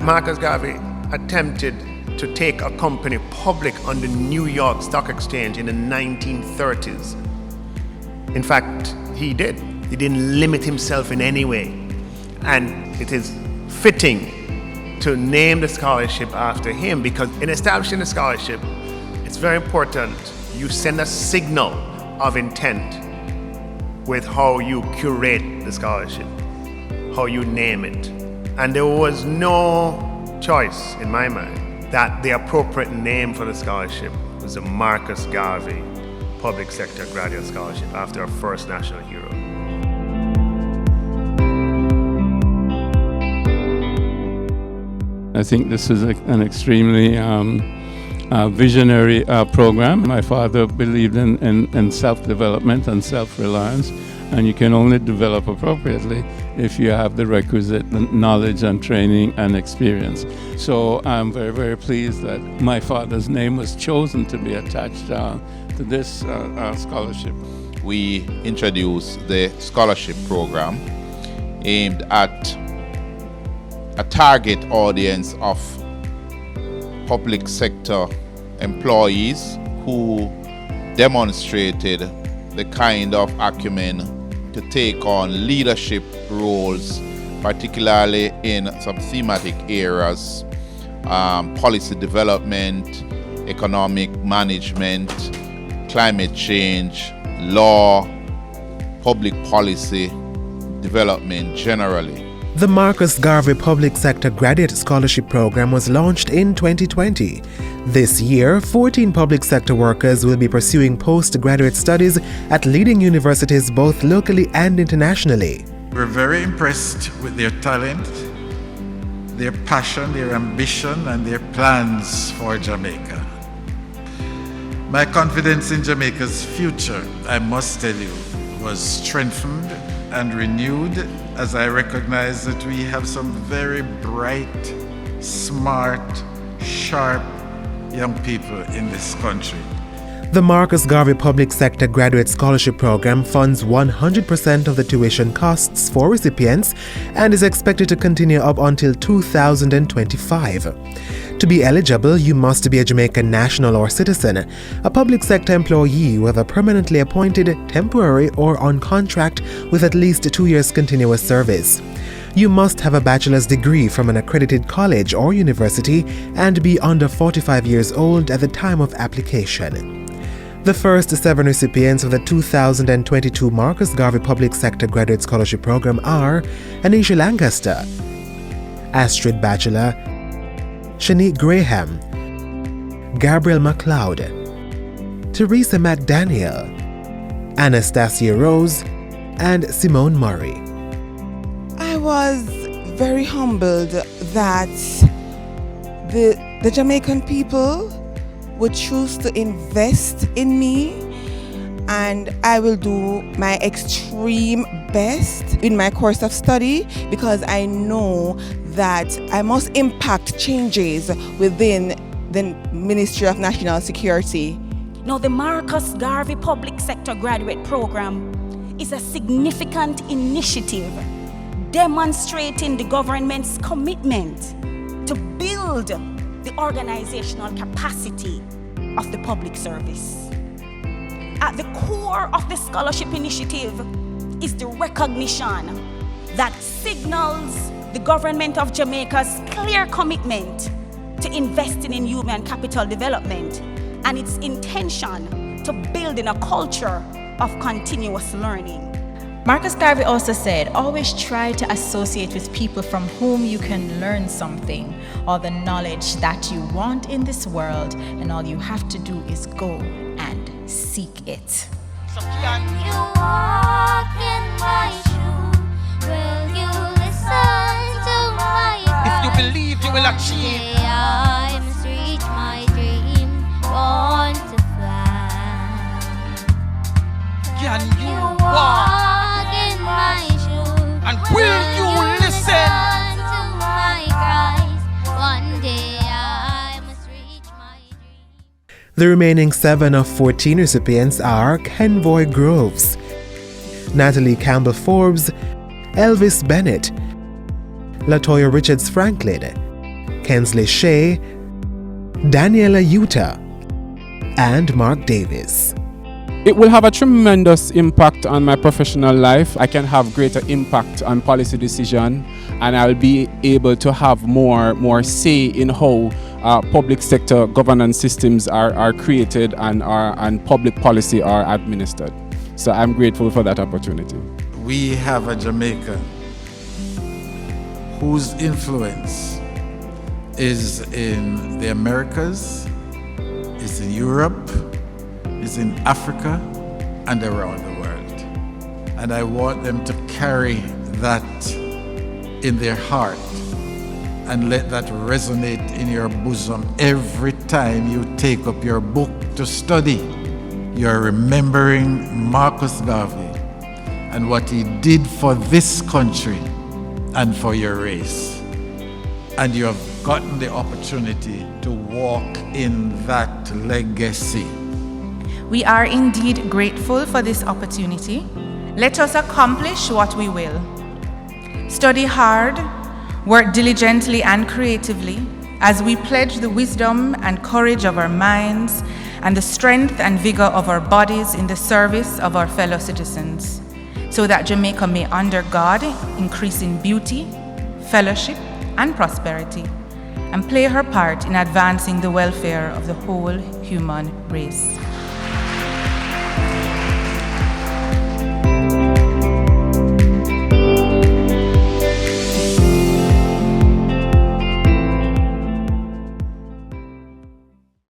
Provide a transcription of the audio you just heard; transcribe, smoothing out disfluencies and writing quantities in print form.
Marcus Garvey attempted to take a company public on the New York Stock Exchange in the 1930s. In fact, he did. He didn't limit himself in any way. And it is fitting to name the scholarship after him, because in establishing the scholarship, it's very important you send a signal of intent with how you curate the scholarship, how you name it. And there was no choice in my mind that the appropriate name for the scholarship was the Marcus Garvey Public Sector Graduate Scholarship, after our first national hero. I think this is an extremely visionary program. My father believed in self-development and self-reliance, and you can only develop appropriately if you have the requisite knowledge and training and experience. So I'm very, very pleased that my father's name was chosen to be attached to this scholarship. We introduced the scholarship program aimed at a target audience of public sector employees who demonstrated the kind of acumen to take on leadership roles, particularly in some thematic areas, policy development, economic management, climate change, law, public policy development generally. The Marcus Garvey Public Sector Graduate Scholarship Program was launched in 2020. This year, 14 public sector workers will be pursuing postgraduate studies at leading universities both locally and internationally. We're very impressed with their talent, their passion, their ambition, and their plans for Jamaica. My confidence in Jamaica's future, I must tell you, was strengthened and renewed as I recognize that we have some very bright, smart, sharp young people in this country. The Marcus Garvey Public Sector Graduate Scholarship Program funds 100% of the tuition costs for recipients and is expected to continue up until 2025. To be eligible, you must be a Jamaican national or citizen, a public sector employee, whether permanently appointed, temporary, or on contract with at least 2 years continuous service. You must have a bachelor's degree from an accredited college or university and be under 45 years old at the time of application. The first 7 recipients of the 2022 Marcus Garvey Public Sector Graduate Scholarship Program are Anisha Lancaster, Astrid Batchelor, Shanique Graham, Gabriel MacLeod, Teresa McDaniel, Anastasia Rose, and Simone Murray. I was very humbled that the Jamaican people would choose to invest in me, and I will do my extreme best in my course of study because I know that I must impact changes within the Ministry of National Security. Now, the Marcus Garvey Public Sector Graduate Program is a significant initiative demonstrating the government's commitment to build the organizational capacity of the public service. At the core of the scholarship initiative is the recognition that signals the government of Jamaica's clear commitment to investing in human capital development and its intention to building a culture of continuous learning. Marcus Garvey also said, always try to associate with people from whom you can learn something or the knowledge that you want in this world, and all you have to do is go and seek it. So can you walk in my shoes? Will you listen to my advice? If you believe, you will achieve. I must reach my dream, born to fly. Can you walk? And will you listen to my cries? One day I must reach my dream. The remaining 7 of 14 recipients are Kenvoy Groves, Natalie Campbell Forbes, Elvis Bennett, Latoya Richards Franklin, Kensley Shea, Daniela Utah, and Mark Davis. It will have a tremendous impact on my professional life. I can have greater impact on policy decision, and I'll be able to have more say in how public sector governance systems are created and public policy are administered. So I'm grateful for that opportunity. We have a Jamaica whose influence is in the Americas, is in Europe, is in Africa, and around the world. And I want them to carry that in their heart and let that resonate in your bosom every time you take up your book to study. You're remembering Marcus Garvey and what he did for this country and for your race. And you have gotten the opportunity to walk in that legacy. We are indeed grateful for this opportunity. Let us accomplish what we will. Study hard, work diligently and creatively as we pledge the wisdom and courage of our minds and the strength and vigor of our bodies in the service of our fellow citizens, so that Jamaica may, under God, increase in beauty, fellowship, and prosperity, and play her part in advancing the welfare of the whole human race.